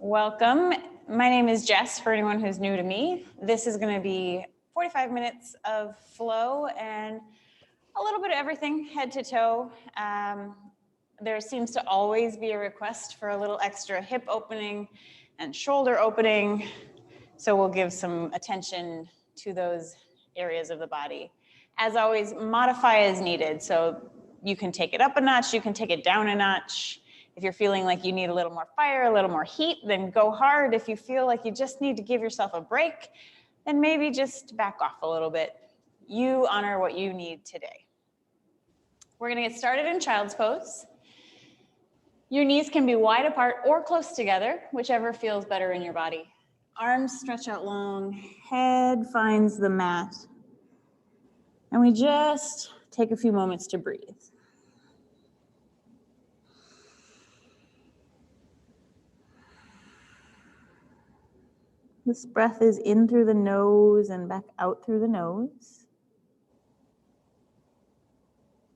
Welcome. My name is Jess, for anyone who's new to me. This is going to be 45 minutes of flow and a little bit of everything, head to toe. There seems to always be a request for a little extra hip opening and shoulder opening, so we'll give some attention to those areas of the body. As always, modify as needed, so you can take it up a notch, you can take it down a notch. If you're feeling like you need a little more fire, a little more heat, then go hard. If you feel like you just need to give yourself a break, then maybe just back off a little bit. You honor what you need today. We're gonna get started in child's pose. Your knees can be wide apart or close together, whichever feels better in your body. Arms stretch out long, head finds the mat. And we just take a few moments to breathe. This breath is in through the nose and back out through the nose.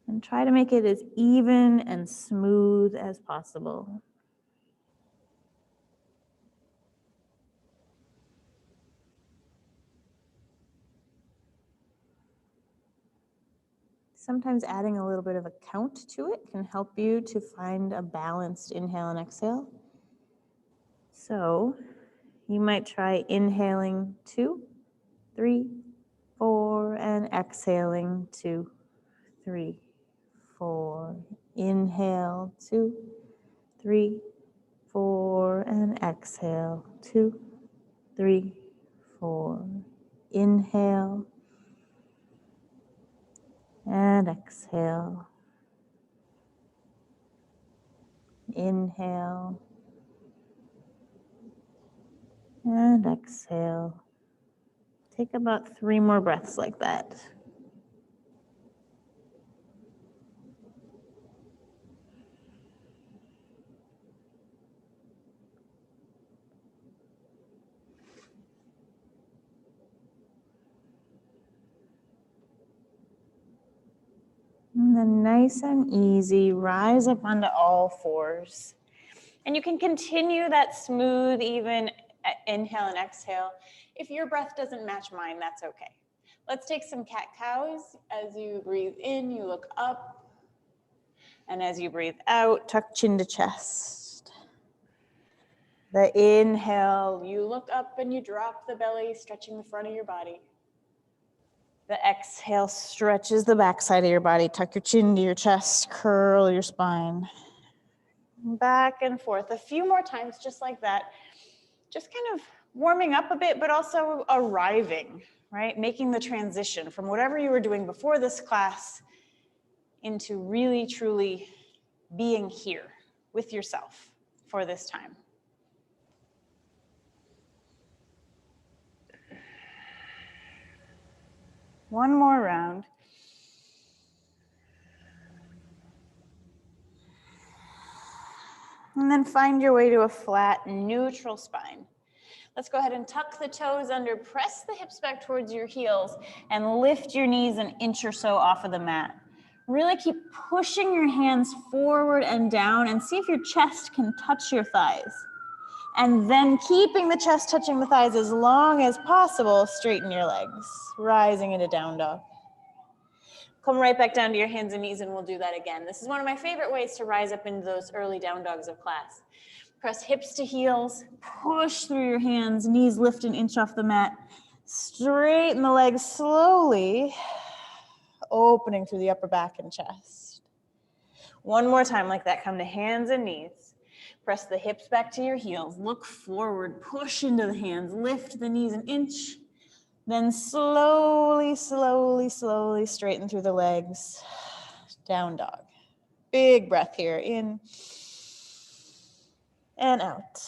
And try to make it as even and smooth as possible. Sometimes adding a little bit of a count to it can help you to find a balanced inhale and exhale. So you might try inhaling 2, 3, 4, and exhaling 2, 3, 4. Inhale 2, 3, 4, and exhale 2, 3, 4. Inhale and exhale. Inhale and exhale. Take about 3 more breaths like that. And then nice and easy, rise up onto all fours. And you can continue that smooth, even inhale and exhale. If your breath doesn't match mine, that's okay. Let's take some cat-cows. As you breathe in, you look up. And as you breathe out, tuck chin to chest. The inhale, you look up and you drop the belly, stretching the front of your body. The exhale stretches the backside of your body. Tuck your chin to your chest, curl your spine. Back and forth a few more times, just like that. Just kind of warming up a bit, but also arriving, right? Making the transition from whatever you were doing before this class into really, truly being here with yourself for this time. One more round. And then find your way to a flat, neutral spine. Let's go ahead and tuck the toes under, press the hips back towards your heels, and lift your knees an inch or so off of the mat. Really keep pushing your hands forward and down, and see if your chest can touch your thighs. And then keeping the chest touching the thighs as long as possible, straighten your legs, rising into down dog. Come right back down to your hands and knees, and we'll do that again. This is one of my favorite ways to rise up into those early down dogs of class. Press hips to heels, push through your hands, knees lift an inch off the mat. Straighten the legs slowly, opening through the upper back and chest. One more time like that, come to hands and knees. Press the hips back to your heels, look forward, push into the hands, lift the knees an inch. Then slowly, slowly, slowly straighten through the legs. Down dog. Big breath here. In and out.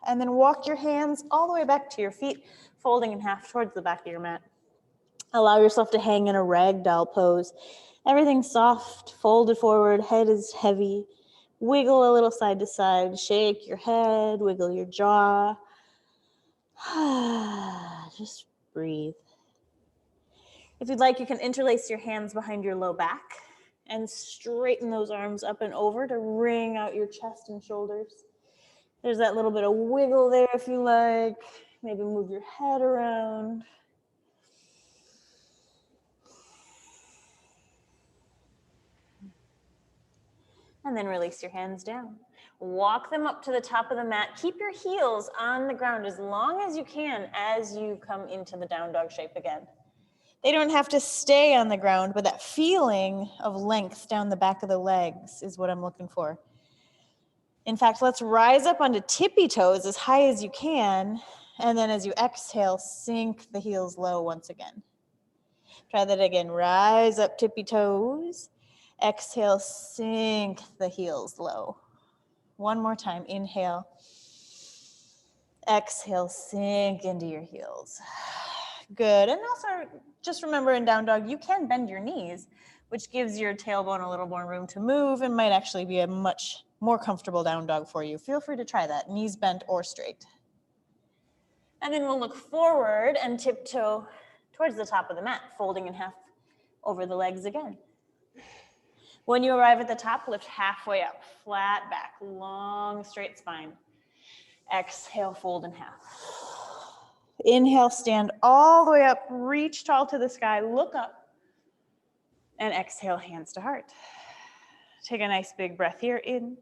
And then walk your hands all the way back to your feet, folding in half towards the back of your mat. Allow yourself to hang in a ragdoll pose. Everything's soft, folded forward, head is heavy. Wiggle a little side to side, shake your head, wiggle your jaw. Just breathe. If you'd like, you can interlace your hands behind your low back and straighten those arms up and over to wring out your chest and shoulders. There's that little bit of wiggle there if you like. Maybe move your head around. And then release your hands down. Walk them up to the top of the mat. Keep your heels on the ground as long as you can as you come into the down dog shape again. They don't have to stay on the ground, but that feeling of length down the back of the legs is what I'm looking for. In fact, let's rise up onto tippy toes as high as you can, and then as you exhale, sink the heels low once again. Try that again. Rise up tippy toes. Exhale, sink the heels low. One more time. Inhale. Exhale, sink into your heels. Good. And also, just remember in down dog, you can bend your knees, which gives your tailbone a little more room to move and might actually be a much more comfortable down dog for you. Feel free to try that, knees bent or straight. And then we'll look forward and tiptoe towards the top of the mat, folding in half over the legs again. When you arrive at the top, lift halfway up, flat back, long, straight spine. Exhale, fold in half. Inhale, stand all the way up, reach tall to the sky, look up, and exhale, hands to heart. Take a nice big breath here in,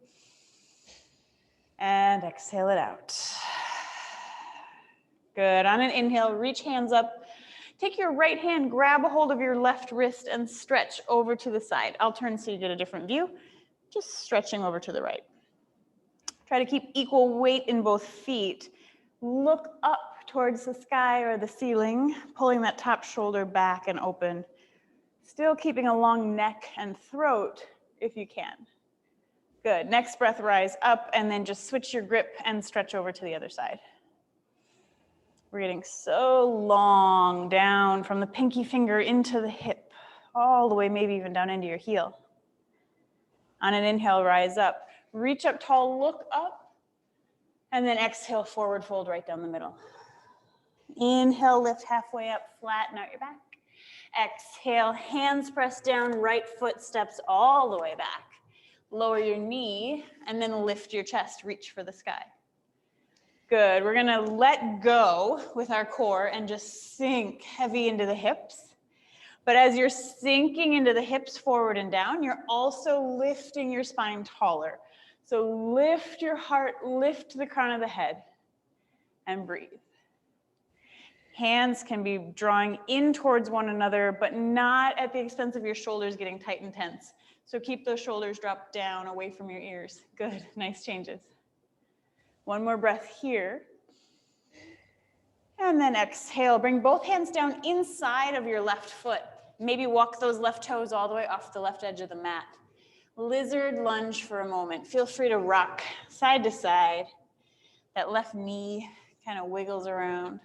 and exhale it out. Good. On an inhale, reach hands up. Take your right hand, grab a hold of your left wrist, and stretch over to the side. I'll turn so you get a different view. Just stretching over to the right. Try to keep equal weight in both feet. Look up towards the sky or the ceiling, pulling that top shoulder back and open. Still keeping a long neck and throat if you can. Good. Next breath, rise up, and then just switch your grip and stretch over to the other side. We're getting so long down from the pinky finger into the hip, all the way maybe even down into your heel. On an inhale, rise up. Reach up tall, look up, and then exhale, forward fold right down the middle. Inhale, lift halfway up, flatten out your back. Exhale, hands press down, right foot steps all the way back. Lower your knee, and then lift your chest, reach for the sky. Good, we're gonna let go with our core and just sink heavy into the hips. But as you're sinking into the hips forward and down, you're also lifting your spine taller. So lift your heart, lift the crown of the head, and breathe. Hands can be drawing in towards one another, but not at the expense of your shoulders getting tight and tense. So keep those shoulders dropped down away from your ears. Good, nice changes. One more breath here. And then exhale, bring both hands down inside of your left foot. Maybe walk those left toes all the way off the left edge of the mat. Lizard lunge for a moment. Feel free to rock side to side. That left knee kind of wiggles around.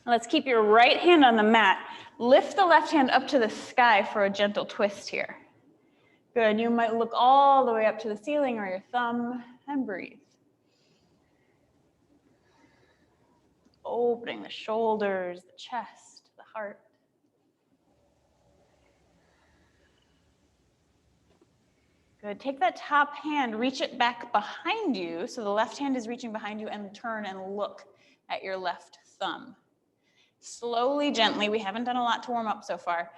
Let's keep your right hand on the mat. Lift the left hand up to the sky for a gentle twist here. Good, you might look all the way up to the ceiling or your thumb and breathe. Opening the shoulders, the chest, the heart. Good, take that top hand, reach it back behind you, so the left hand is reaching behind you, and turn and look at your left thumb. Slowly, gently, we haven't done a lot to warm up so far,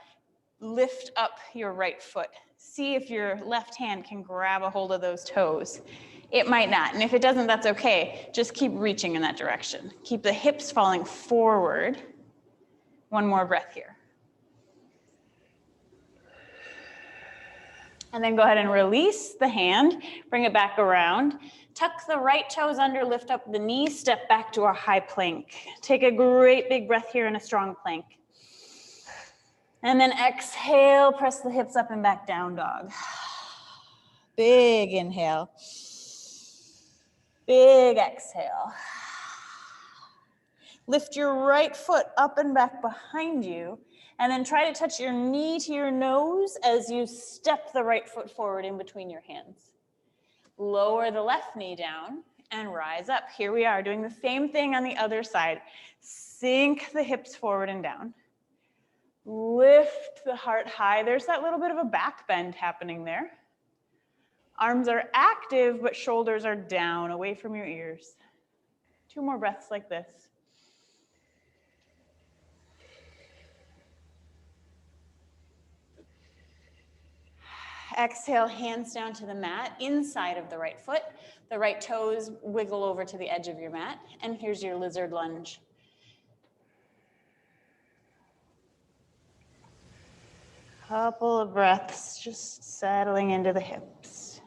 lift up your right foot. See if your left hand can grab a hold of those toes. It might not, and if it doesn't, that's okay. Just keep reaching in that direction. Keep the hips falling forward. One more breath here. And then go ahead and release the hand, bring it back around. Tuck the right toes under, lift up the knee, step back to our high plank. Take a great big breath here in a strong plank. And then exhale, press the hips up and back, down dog. Big inhale. Big exhale. Lift your right foot up and back behind you, and then try to touch your knee to your nose as you step the right foot forward in between your hands. Lower the left knee down and rise up. Here we are doing the same thing on the other side. Sink the hips forward and down. Lift the heart high. There's that little bit of a back bend happening there. Arms are active, but shoulders are down, away from your ears. 2 more breaths like this. Exhale, hands down to the mat, inside of the right foot. The right toes wiggle over to the edge of your mat. And here's your lizard lunge. Couple of breaths, just settling into the hips.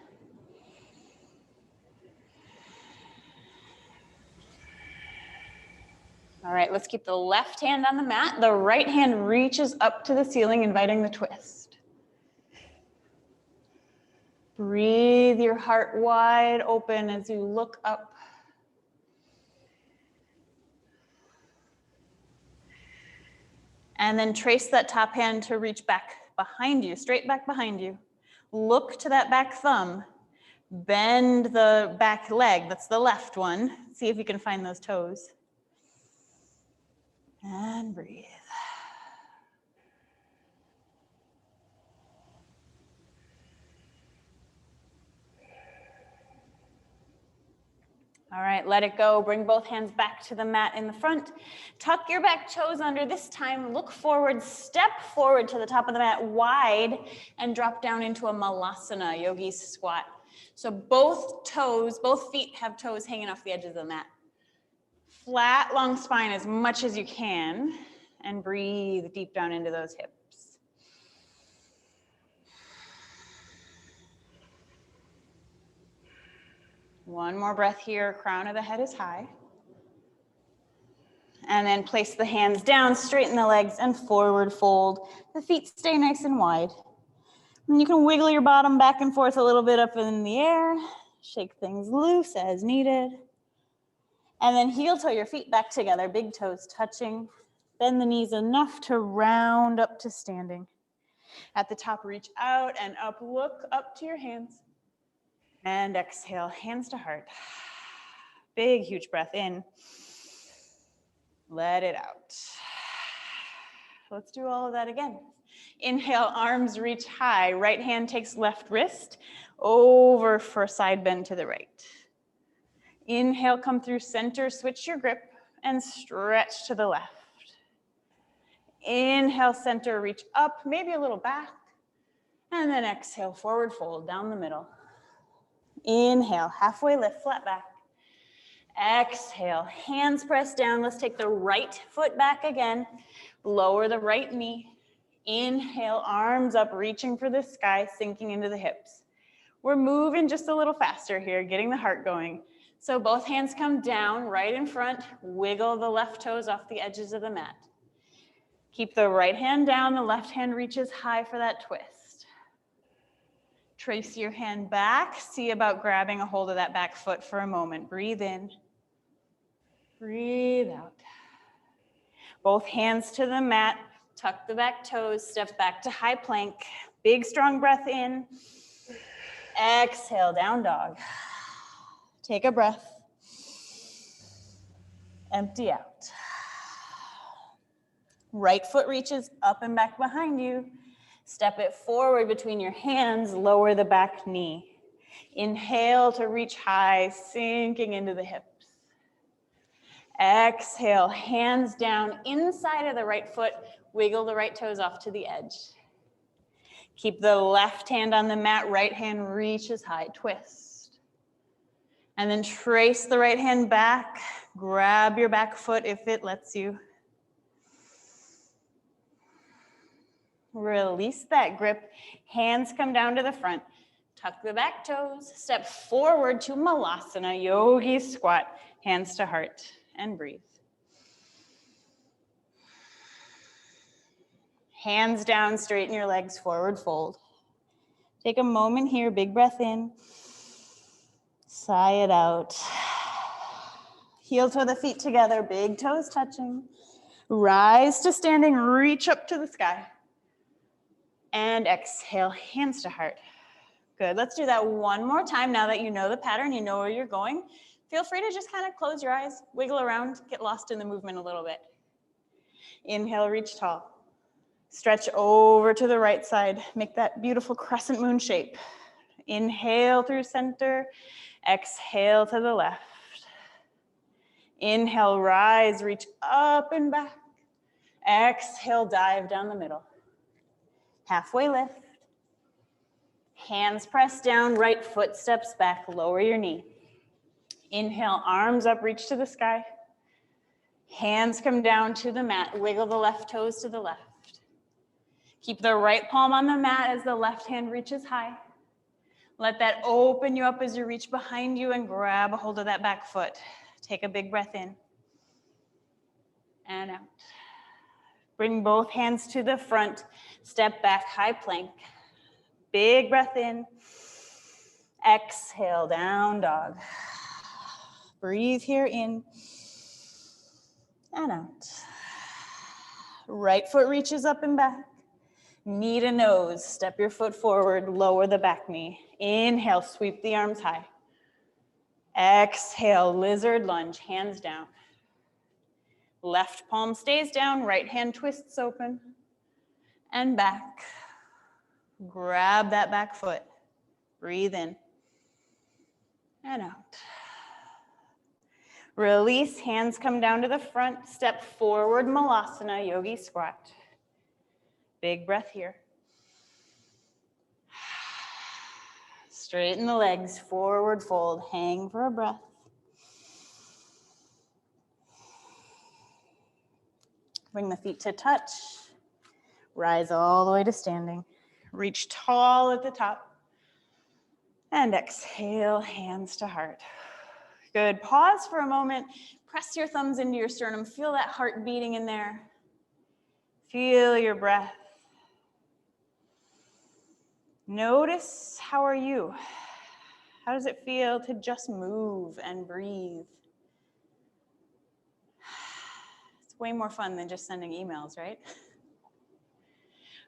All right, let's keep the left hand on the mat. The right hand reaches up to the ceiling, inviting the twist. Breathe your heart wide open as you look up. And then trace that top hand to reach back behind you, straight back behind you. Look to that back thumb. Bend the back leg, that's the left one. See if you can find those toes. And breathe. All right, let it go. Bring both hands back to the mat in the front. Tuck your back toes under. This time, look forward, step forward to the top of the mat wide, and drop down into a malasana, yogi's squat. So both feet have toes hanging off the edges of the mat. Flat, long spine as much as you can, and breathe deep down into those hips. One more breath here, crown of the head is high. And then place the hands down, straighten the legs, and forward fold. The feet stay nice and wide. And you can wiggle your bottom back and forth a little bit up in the air. Shake things loose as needed. And then heel toe your feet back together, big toes touching. Bend the knees enough to round up to standing. At the top, reach out and up, look up to your hands. And exhale, hands to heart. Big, huge breath in. Let it out. Let's do all of that again. Inhale, arms reach high. Right hand takes left wrist over for side bend to the right. Inhale, come through center, switch your grip, and stretch to the left. Inhale, center, reach up, maybe a little back. And then exhale, forward fold down the middle. Inhale, halfway lift, flat back. Exhale, hands press down. Let's take the right foot back again. Lower the right knee. Inhale, arms up, reaching for the sky, sinking into the hips. We're moving just a little faster here, getting the heart going. So both hands come down, right in front. Wiggle the left toes off the edges of the mat. Keep the right hand down, the left hand reaches high for that twist. Trace your hand back. See about grabbing a hold of that back foot for a moment. Breathe in. Breathe out. Both hands to the mat. Tuck the back toes. Step back to high plank. Big, strong breath in. Exhale, down dog. Take a breath. Empty out. Right foot reaches up and back behind you. Step it forward between your hands, lower the back knee. Inhale to reach high, sinking into the hips. Exhale, hands down inside of the right foot, wiggle the right toes off to the edge. Keep the left hand on the mat, right hand reaches high, twist. And then trace the right hand back, grab your back foot if it lets you. Release that grip, hands come down to the front, tuck the back toes, step forward to malasana, yogi squat, hands to heart, and breathe. Hands down, straighten your legs, forward fold. Take a moment here, big breath in, sigh it out. Heel toe the feet together, big toes touching. Rise to standing, reach up to the sky. And exhale, hands to heart. Good, let's do that one more time. Now that you know the pattern, you know where you're going, feel free to just kind of close your eyes, wiggle around, get lost in the movement a little bit. Inhale, reach tall. Stretch over to the right side. Make that beautiful crescent moon shape. Inhale through center, exhale to the left. Inhale, rise, reach up and back. Exhale, dive down the middle. Halfway lift. Hands press down, right foot steps back, lower your knee. Inhale, arms up, reach to the sky. Hands come down to the mat, wiggle the left toes to the left. Keep the right palm on the mat as the left hand reaches high. Let that open you up as you reach behind you and grab a hold of that back foot. Take a big breath in and out. Bring both hands to the front, step back, high plank. Big breath in. Exhale, down dog. Breathe here in and out. Right foot reaches up and back. Knee to nose, step your foot forward, lower the back knee. Inhale, sweep the arms high. Exhale, lizard lunge, hands down. Left palm stays down, right hand twists open and back. Grab that back foot. Breathe in and out. Release, hands come down to the front, step forward, Malasana, yogi squat. Big breath here. Straighten the legs, forward fold, hang for a breath. Bring the feet to touch. Rise all the way to standing. Reach tall at the top. And exhale, hands to heart. Good. Pause for a moment. Press your thumbs into your sternum. Feel that heart beating in there. Feel your breath. Notice, how are you? How does it feel to just move and breathe? It's way more fun than just sending emails, right?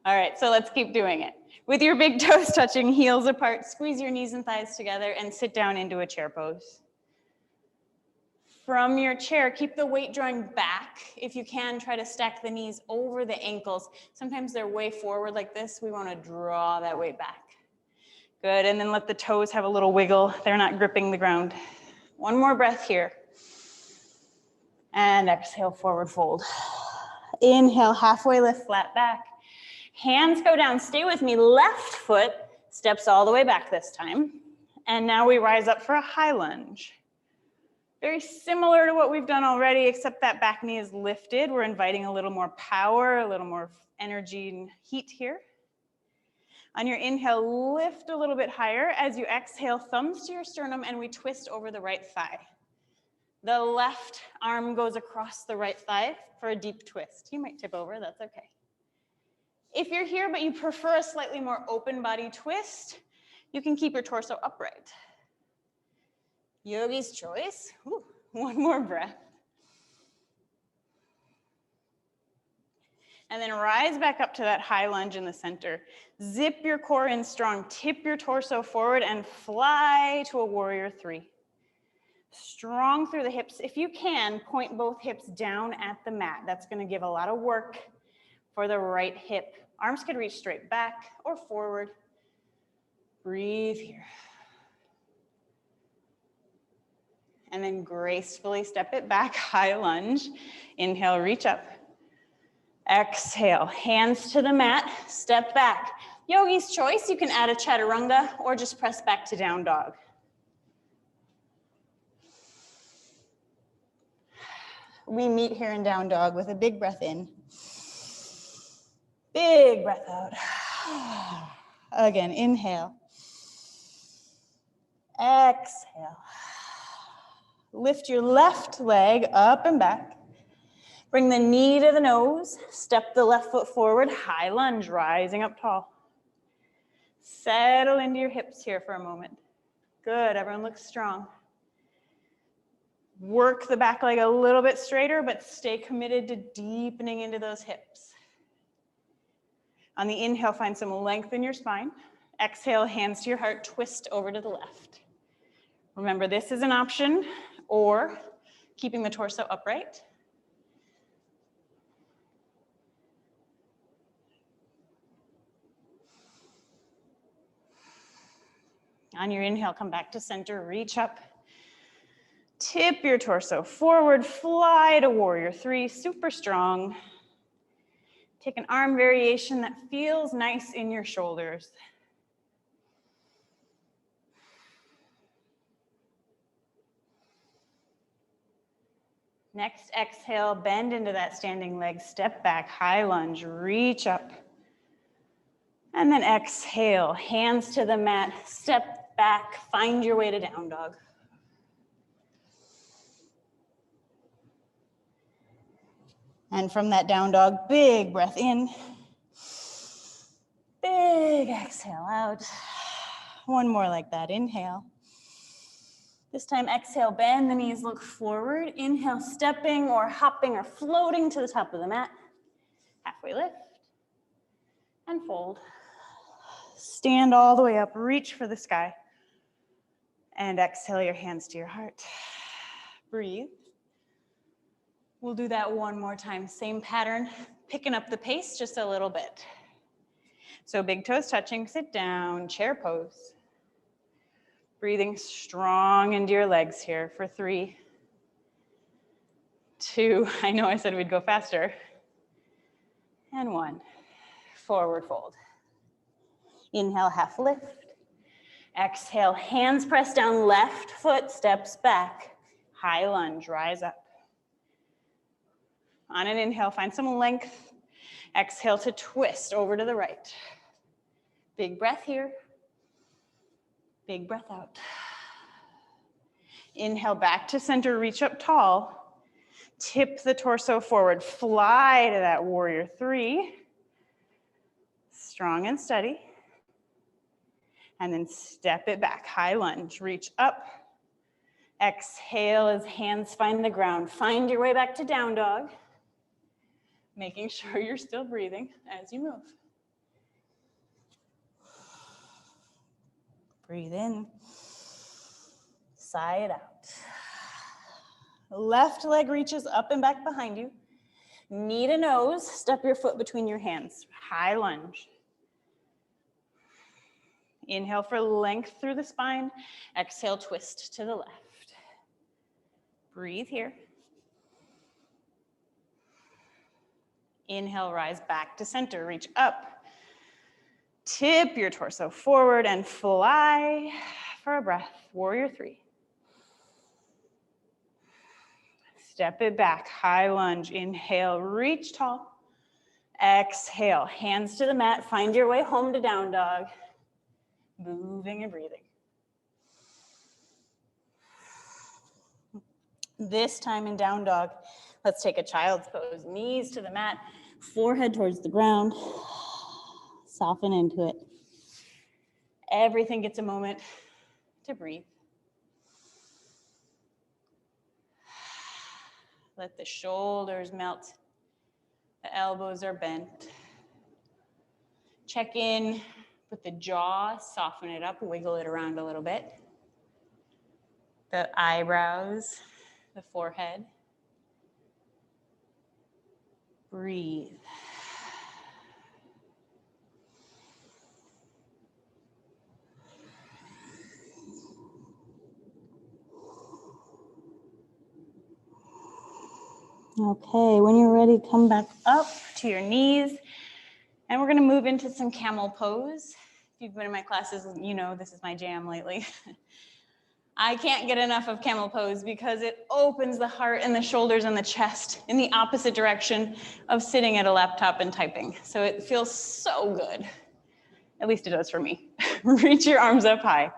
All right, so let's keep doing it. With your big toes touching, heels apart, squeeze your knees and thighs together and sit down into a chair pose. From your chair, keep the weight drawing back. If you can, try to stack the knees over the ankles. Sometimes they're way forward like this. We want to draw that weight back. Good, and then let the toes have a little wiggle. They're not gripping the ground. One more breath here. And exhale, forward fold. Inhale, halfway lift, flat back. Hands go down, stay with me. Left foot steps all the way back this time. And now we rise up for a high lunge. Very similar to what we've done already, except that back knee is lifted. We're inviting a little more power, a little more energy and heat here. On your inhale, lift a little bit higher. As you exhale, thumbs to your sternum, and we twist over the right thigh. The left arm goes across the right thigh for a deep twist. You might tip over, that's okay. If you're here, but you prefer a slightly more open body twist, you can keep your torso upright. Yogi's choice. Ooh, one more breath. And then rise back up to that high lunge in the center. Zip your core in strong, tip your torso forward and fly to a warrior three. Strong through the hips. If you can, point both hips down at the mat. That's going to give a lot of work for the right hip. Arms could reach straight back or forward. Breathe here. And then gracefully step it back, high lunge. Inhale, reach up. Exhale, hands to the mat, step back. Yogi's choice, you can add a chaturanga or just press back to down dog. We meet here in down dog with a big breath in. Big breath out. Again, inhale. Exhale. Lift your left leg up and back. Bring the knee to the nose. Step the left foot forward. High lunge, rising up tall. Settle into your hips here for a moment. Good, everyone looks strong. Work the back leg a little bit straighter, but stay committed to deepening into those hips. On the inhale, find some length in your spine. Exhale, hands to your heart, twist over to the left. Remember, this is an option, or keeping the torso upright. On your inhale, come back to center, reach up. Tip your torso forward, fly to warrior three, super strong. Take an arm variation that feels nice in your shoulders. Next exhale, bend into that standing leg, step back, high lunge, reach up. And then exhale, hands to the mat, step back, find your way to down dog. And from that down dog, big breath in. Big exhale out. One more like that, inhale. This time, exhale, bend the knees, look forward. Inhale, stepping or hopping or floating to the top of the mat. Halfway lift and fold. Stand all the way up, reach for the sky. And exhale your hands to your heart. Breathe. We'll do that one more time. Same pattern, picking up the pace just a little bit. So big toes touching, sit down, chair pose. Breathing strong into your legs here for 3, 2, I know I said we'd go faster, and 1. Forward fold. Inhale, half lift. Exhale, hands press down, left foot steps back. High lunge, rise up. On an inhale, find some length. Exhale to twist over to the right. Big breath here. Big breath out. Inhale back to center, reach up tall. Tip the torso forward, fly to that warrior three. Strong and steady. And then step it back, high lunge, reach up. Exhale as hands find the ground. Find your way back to down dog. Making sure you're still breathing as you move. Breathe in, sigh it out. Left leg reaches up and back behind you. Knee to nose, step your foot between your hands. High lunge. Inhale for length through the spine. Exhale, twist to the left. Breathe here. Inhale, rise back to center, reach up. Tip your torso forward and fly for a breath. Warrior three. Step it back, high lunge. Inhale, reach tall. Exhale, hands to the mat. Find your way home to down dog. Moving and breathing. This time in down dog, let's take a child's pose. Knees to the mat, forehead towards the ground. Soften into it. Everything gets a moment to breathe. Let the shoulders melt. The elbows are bent. Check in with the jaw, soften it up, wiggle it around a little bit. The eyebrows, the forehead. Breathe. Okay, when you're ready, come back up to your knees. And we're gonna move into some camel pose. If you've been in my classes, you know this is my jam lately. I can't get enough of camel pose because it opens the heart and the shoulders and the chest in the opposite direction of sitting at a laptop and typing. So it feels so good. At least it does for me. Reach your arms up high,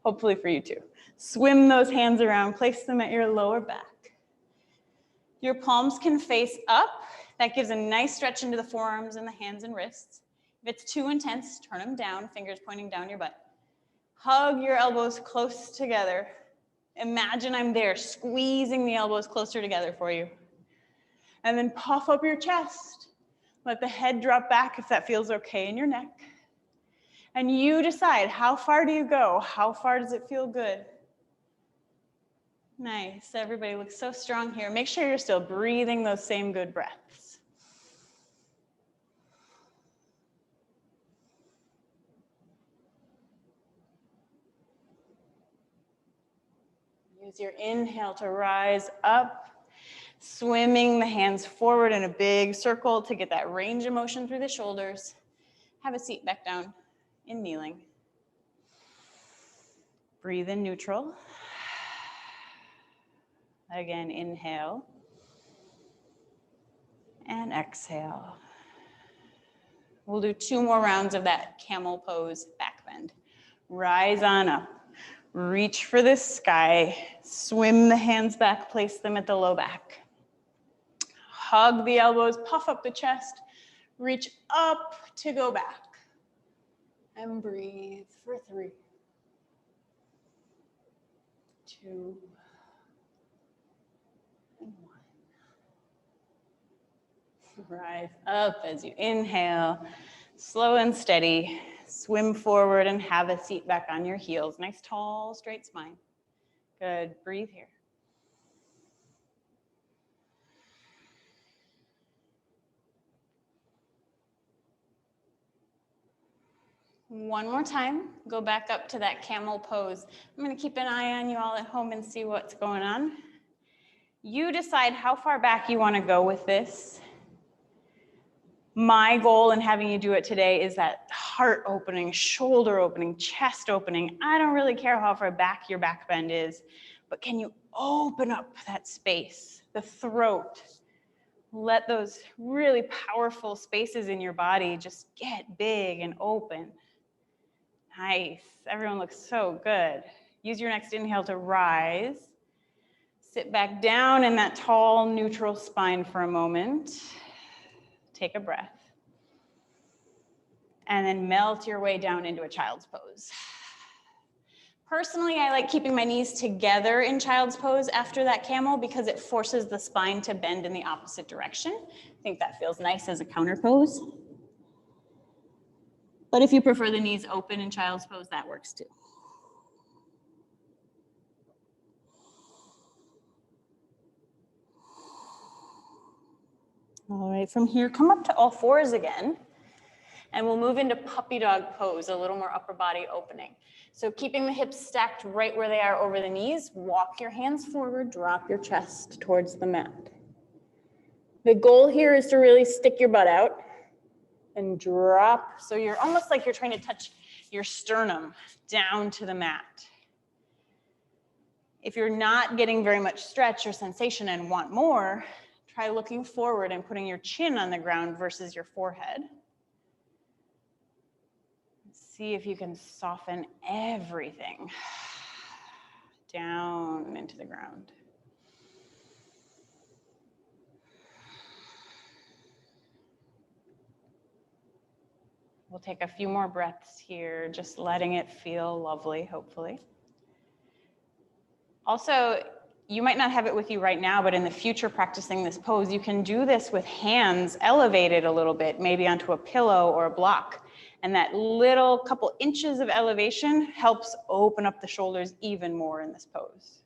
hopefully for you too. Swim those hands around, place them at your lower back. Your palms can face up. That gives a nice stretch into the forearms and the hands and wrists. If it's too intense, turn them down, fingers pointing down your butt. Hug your elbows close together. Imagine I'm there, squeezing the elbows closer together for you. And then puff up your chest. Let the head drop back if that feels okay in your neck. And you decide, how far do you go? How far does it feel good? Nice, everybody looks so strong here. Make sure you're still breathing those same good breaths. It's your inhale to rise up, swimming the hands forward in a big circle to get that range of motion through the shoulders. Have a seat back down in kneeling. Breathe in neutral. Again, inhale. And exhale. We'll do 2 more rounds of that camel pose back bend. Rise on up. Reach for the sky. Swim the hands back, place them at the low back. Hug the elbows, puff up the chest. Reach up to go back. And breathe for 3, 2, and 1. Rise up as you inhale, slow and steady. Swim forward and have a seat back on your heels. Nice tall, straight spine. Good, breathe here. One more time, go back up to that camel pose. I'm gonna keep an eye on you all at home and see what's going on. You decide how far back you wanna go with this. My goal in having you do it today is that heart opening, shoulder opening, chest opening. I don't really care how far back your back bend is, but can you open up that space, the throat? Let those really powerful spaces in your body just get big and open. Nice, everyone looks so good. Use your next inhale to rise. Sit back down in that tall, neutral spine for a moment. Take a breath. And then melt your way down into a child's pose. Personally, I like keeping my knees together in child's pose after that camel because it forces the spine to bend in the opposite direction. I think that feels nice as a counter pose. But if you prefer the knees open in child's pose, that works too. All right, from here, come up to all fours again. And we'll move into puppy dog pose, a little more upper body opening. So keeping the hips stacked right where they are over the knees, walk your hands forward, drop your chest towards the mat. The goal here is to really stick your butt out and drop. So you're almost like you're trying to touch your sternum down to the mat. If you're not getting very much stretch or sensation and want more, try looking forward and putting your chin on the ground versus your forehead. See if you can soften everything down into the ground. We'll take a few more breaths here, just letting it feel lovely, hopefully. Also, you might not have it with you right now, but in the future practicing this pose, you can do this with hands elevated a little bit, maybe onto a pillow or a block. And that little couple inches of elevation helps open up the shoulders even more in this pose.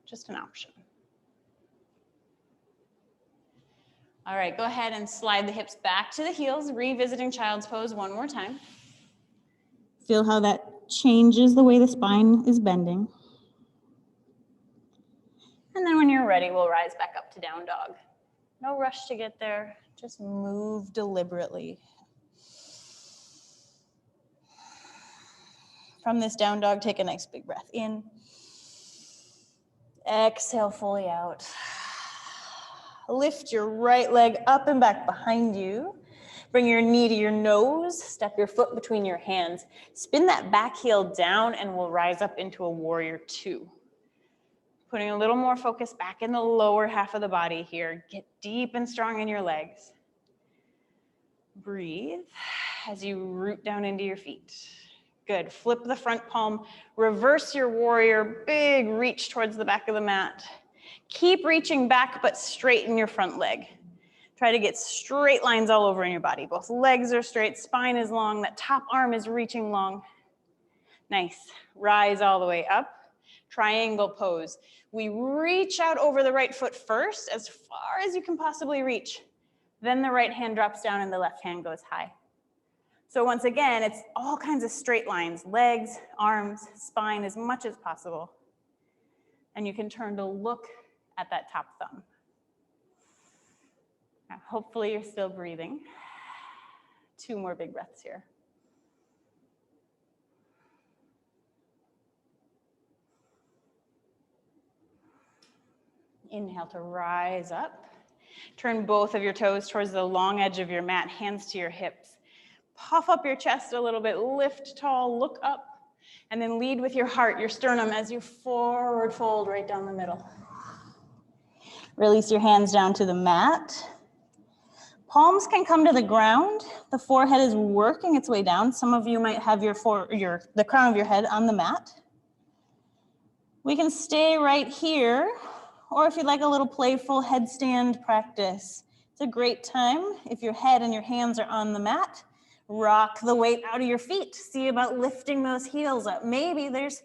Just an option. All right, go ahead and slide the hips back to the heels, revisiting child's pose one more time. Feel how that changes the way the spine is bending. And then when you're ready, we'll rise back up to down dog. No rush to get there, just move deliberately. From this down dog, take a nice big breath in. Exhale fully out. Lift your right leg up and back behind you. Bring your knee to your nose. Step your foot between your hands. Spin that back heel down and we'll rise up into a warrior 2. Putting a little more focus back in the lower half of the body here. Get deep and strong in your legs. Breathe as you root down into your feet. Good. Flip the front palm. Reverse your warrior. Big reach towards the back of the mat. Keep reaching back, but straighten your front leg. Try to get straight lines all over in your body. Both legs are straight, spine is long, that top arm is reaching long. Nice. Rise all the way up. Triangle pose. We reach out over the right foot first, as far as you can possibly reach. Then the right hand drops down and the left hand goes high. So once again, it's all kinds of straight lines, legs, arms, spine, as much as possible. And you can turn to look at that top thumb. Now, hopefully you're still breathing. 2 more big breaths here. Inhale to rise up. Turn both of your toes towards the long edge of your mat, hands to your hips. Puff up your chest a little bit, lift tall, look up, and then lead with your heart, your sternum, as you forward fold right down the middle. Release your hands down to the mat. Palms can come to the ground. The forehead is working its way down. Some of you might have the crown of your head on the mat. We can stay right here, or if you'd like a little playful headstand practice, it's a great time. If your head and your hands are on the mat, rock the weight out of your feet. See about lifting those heels up. Maybe there's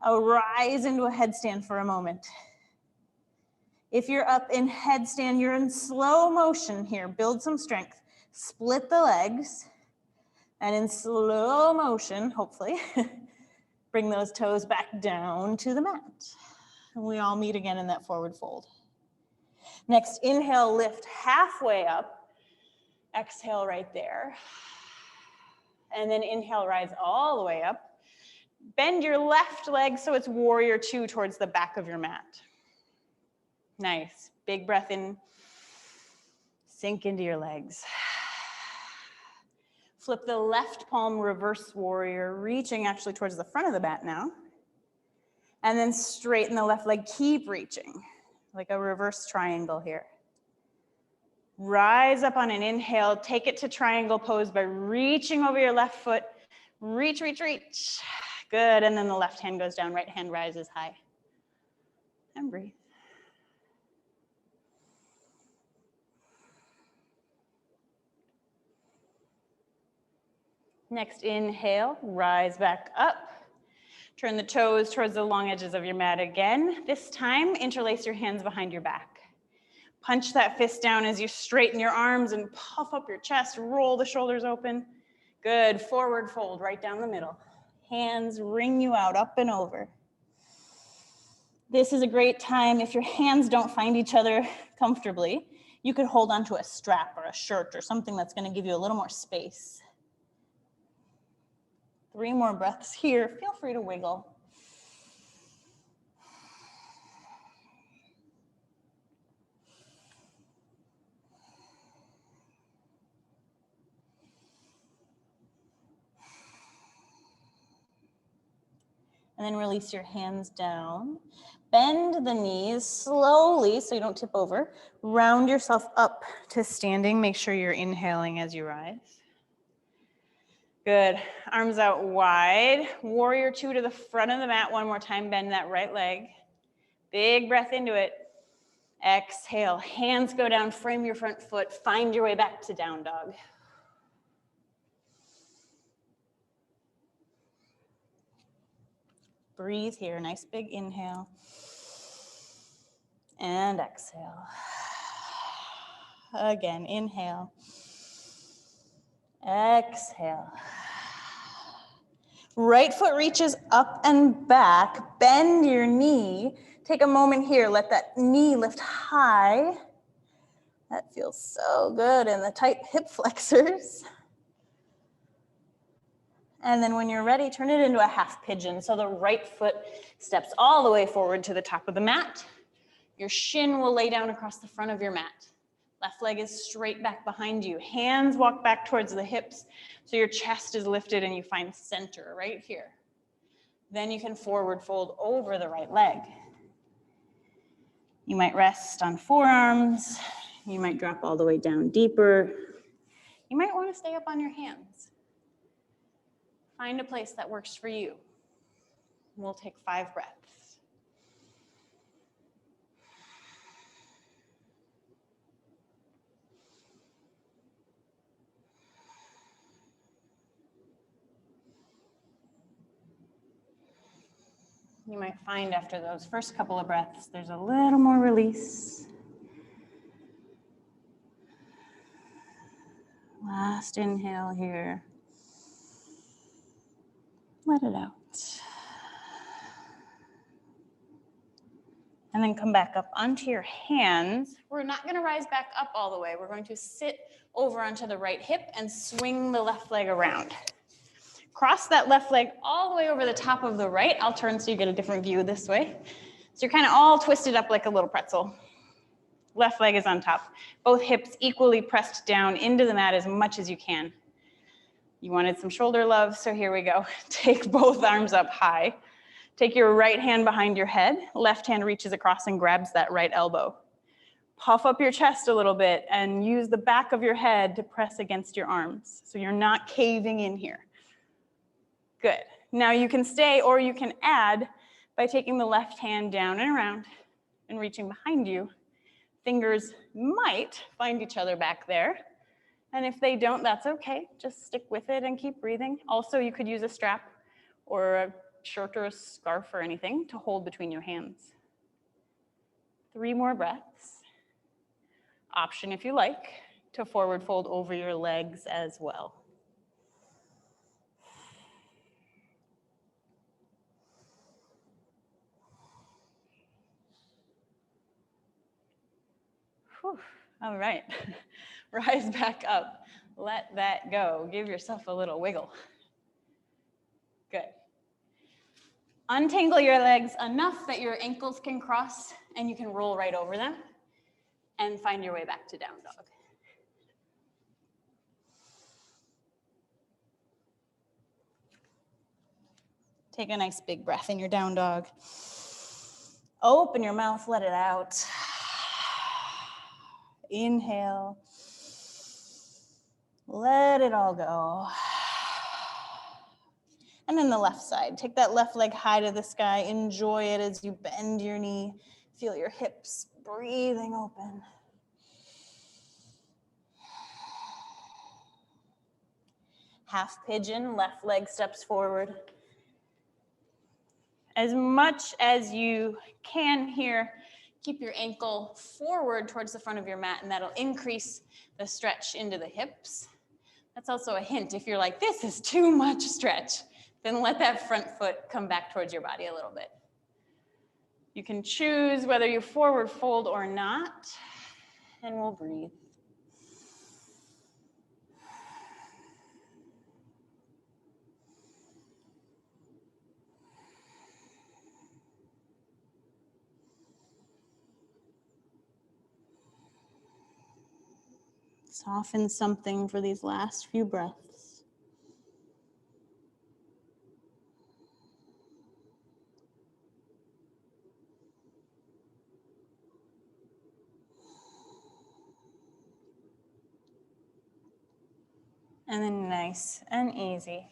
a rise into a headstand for a moment. If you're up in headstand, you're in slow motion here. Build some strength. Split the legs. And in slow motion, hopefully, bring those toes back down to the mat. And we all meet again in that forward fold. Next, inhale, lift halfway up. Exhale right there. And then inhale, rise all the way up. Bend your left leg so it's warrior 2 towards the back of your mat. Nice. Big breath in. Sink into your legs. Flip the left palm, reverse warrior, reaching actually towards the front of the mat now. And then straighten the left leg. Keep reaching, like a reverse triangle here. Rise up on an inhale. Take it to triangle pose by reaching over your left foot. Reach, reach, reach. Good. And then the left hand goes down, right hand rises high. And breathe. Next, inhale, rise back up. Turn the toes towards the long edges of your mat again. This time, interlace your hands behind your back. Punch that fist down as you straighten your arms and puff up your chest. Roll the shoulders open. Good. Forward fold right down the middle. Hands wring you out, up and over. This is a great time. If your hands don't find each other comfortably, you could hold onto a strap or a shirt or something that's going to give you a little more space. 3 more breaths here. Feel free to wiggle. And then release your hands down. Bend the knees slowly so you don't tip over. Round yourself up to standing. Make sure you're inhaling as you rise. Good. Arms out wide. Warrior 2 to the front of the mat. One more time. Bend that right leg. Big breath into it. Exhale. Hands go down. Frame your front foot. Find your way back to down dog. Breathe here. Nice big inhale. And exhale. Again, inhale. Exhale. Right foot reaches up and back. Bend your knee. Take a moment here. Let that knee lift high. That feels so good in the tight hip flexors. And then when you're ready, turn it into a half pigeon. So the right foot steps all the way forward to the top of the mat. Your shin will lay down across the front of your mat. Left leg is straight back behind you. Hands walk back towards the hips. So your chest is lifted and you find center right here. Then you can forward fold over the right leg. You might rest on forearms. You might drop all the way down deeper. You might want to stay up on your hands. Find a place that works for you. We'll take 5 breaths. You might find after those first couple of breaths, there's a little more release. Last inhale here. Let it out. And then come back up onto your hands. We're not gonna rise back up all the way. We're going to sit over onto the right hip and swing the left leg around. Cross that left leg all the way over the top of the right. I'll turn so you get a different view this way. So you're kind of all twisted up like a little pretzel. Left leg is on top. Both hips equally pressed down into the mat as much as you can. You wanted some shoulder love, so here we go. Take both arms up high. Take your right hand behind your head. Left hand reaches across and grabs that right elbow. Puff up your chest a little bit and use the back of your head to press against your arms so you're not caving in here. Good. Now you can stay or you can add by taking the left hand down and around and reaching behind you. Fingers might find each other back there. And if they don't, that's okay. Just stick with it and keep breathing. Also, you could use a strap or a shirt or a scarf or anything to hold between your hands. 3 more breaths. Option, if you like, to forward fold over your legs as well. Whew. All right. Rise back up. Let that go. Give yourself a little wiggle. Good. Untangle your legs enough that your ankles can cross and you can roll right over them and find your way back to down dog. Take a nice big breath in your down dog. Open your mouth, let it out. Inhale. Let it all go. And then the left side. Take that left leg high to the sky. Enjoy it as you bend your knee. Feel your hips breathing open. Half pigeon, left leg steps forward. As much as you can here, keep your ankle forward towards the front of your mat, and that'll increase the stretch into the hips. That's also a hint. If you're like, this is too much stretch, then let that front foot come back towards your body a little bit. You can choose whether you forward fold or not, and we'll breathe. Soften something for these last few breaths. And then nice and easy.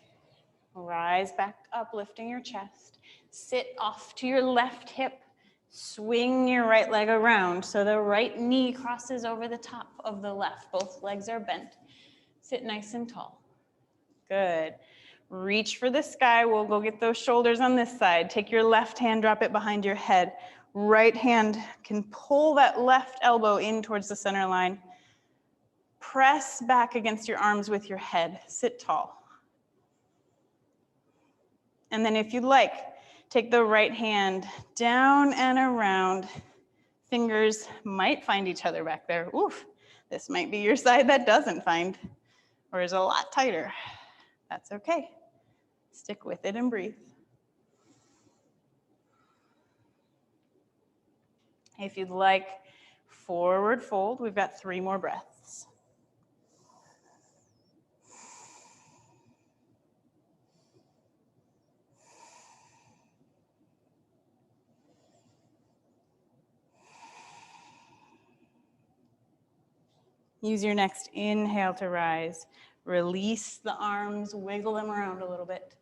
Rise back up, lifting your chest. Sit off to your left hip. Swing your right leg around so the right knee crosses over the top of the left. Both legs are bent. Sit nice and tall. Good. Reach for the sky. We'll go get those shoulders on this side. Take your left hand, drop it behind your head. Right hand can pull that left elbow in towards the center line. Press back against your arms with your head. Sit tall. And then if you'd like, take the right hand down and around. Fingers might find each other back there. Oof, this might be your side that doesn't find or is a lot tighter. That's okay. Stick with it and breathe. If you'd like, forward fold. We've got 3 more breaths. Use your next inhale to rise. Release the arms, wiggle them around a little bit.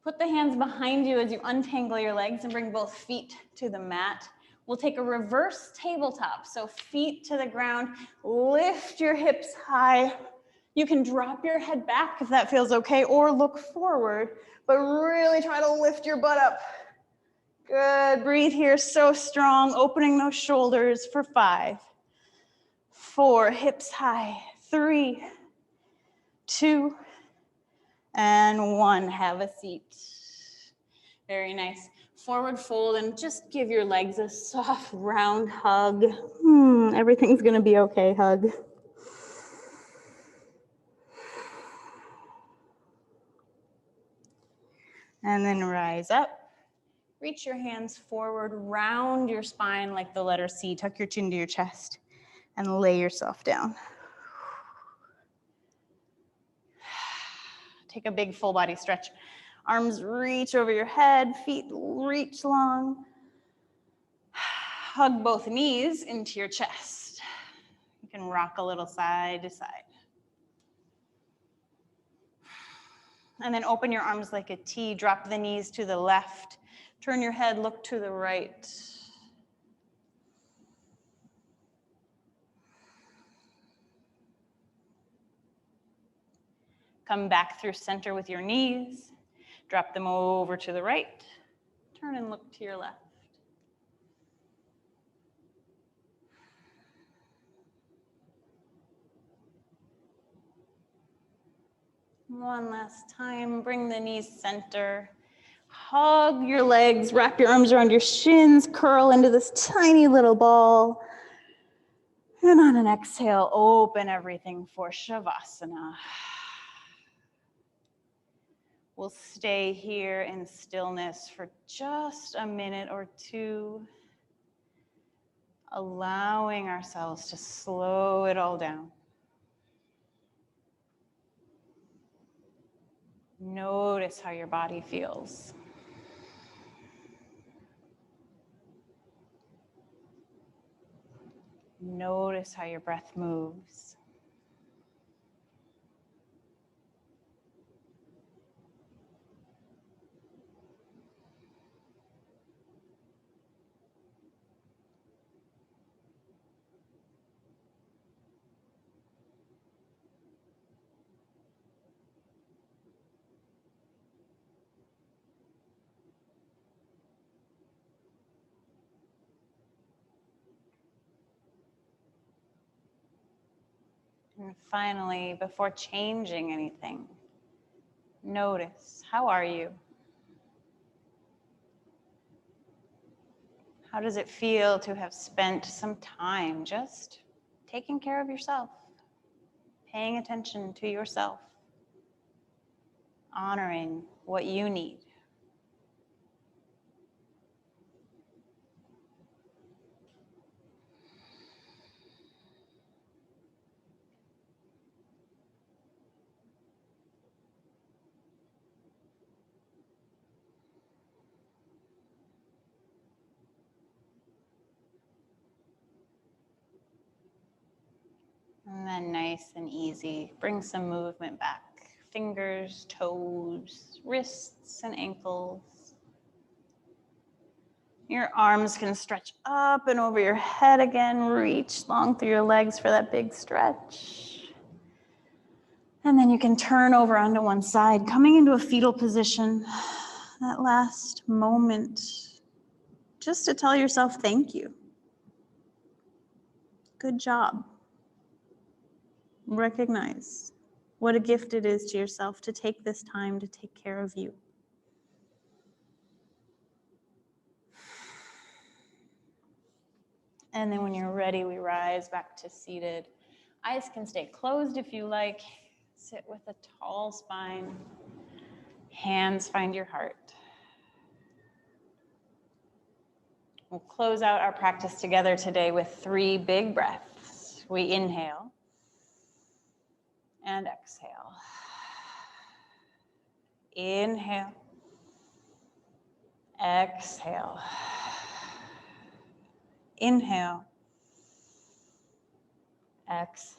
Put the hands behind you as you untangle your legs and bring both feet to the mat. We'll take a reverse tabletop, so feet to the ground. Lift your hips high. You can drop your head back if that feels okay, or look forward, but really try to lift your butt up. Good, breathe here, so strong, opening those shoulders for 5, 4, hips high, 3, 2, and 1. Have a seat. Very nice. Forward fold and just give your legs a soft round hug. Everything's gonna be okay, hug. And then rise up. Reach your hands forward, round your spine like the letter C. Tuck your chin to your chest and lay yourself down. Take a big full body stretch. Arms reach over your head, feet reach long. Hug both knees into your chest. You can rock a little side to side. And then open your arms like a T. Drop the knees to the left. Turn your head, look to the right. Come back through center with your knees. Drop them over to the right. Turn and look to your left. One last time, bring the knees center. Hug your legs, wrap your arms around your shins, curl into this tiny little ball. And on an exhale, open everything for Shavasana. We'll stay here in stillness for just a minute or two, allowing ourselves to slow it all down. Notice how your body feels. Notice how your breath moves. And finally, before changing anything, notice, how are you? How does it feel to have spent some time just taking care of yourself, paying attention to yourself, honoring what you need? And then nice and easy, bring some movement back. Fingers, toes, wrists, and ankles. Your arms can stretch up and over your head again. Reach long through your legs for that big stretch. And then you can turn over onto one side, coming into a fetal position. That last moment, just to tell yourself thank you. Good job. Recognize what a gift it is to yourself to take this time to take care of you. And then when you're ready, we rise back to seated. Eyes can stay closed if you like. Sit with a tall spine. Hands find your heart. We'll close out our practice together today with 3 big breaths. We inhale and exhale. Inhale. Exhale. Inhale. Exhale.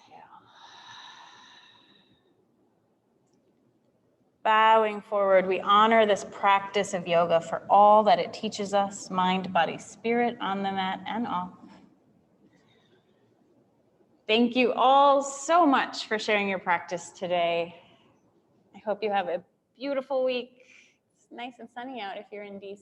Bowing forward, we honor this practice of yoga for all that it teaches us, mind, body, spirit, on the mat and off. Thank you all so much for sharing your practice today. I hope you have a beautiful week. It's nice and sunny out if you're in DC.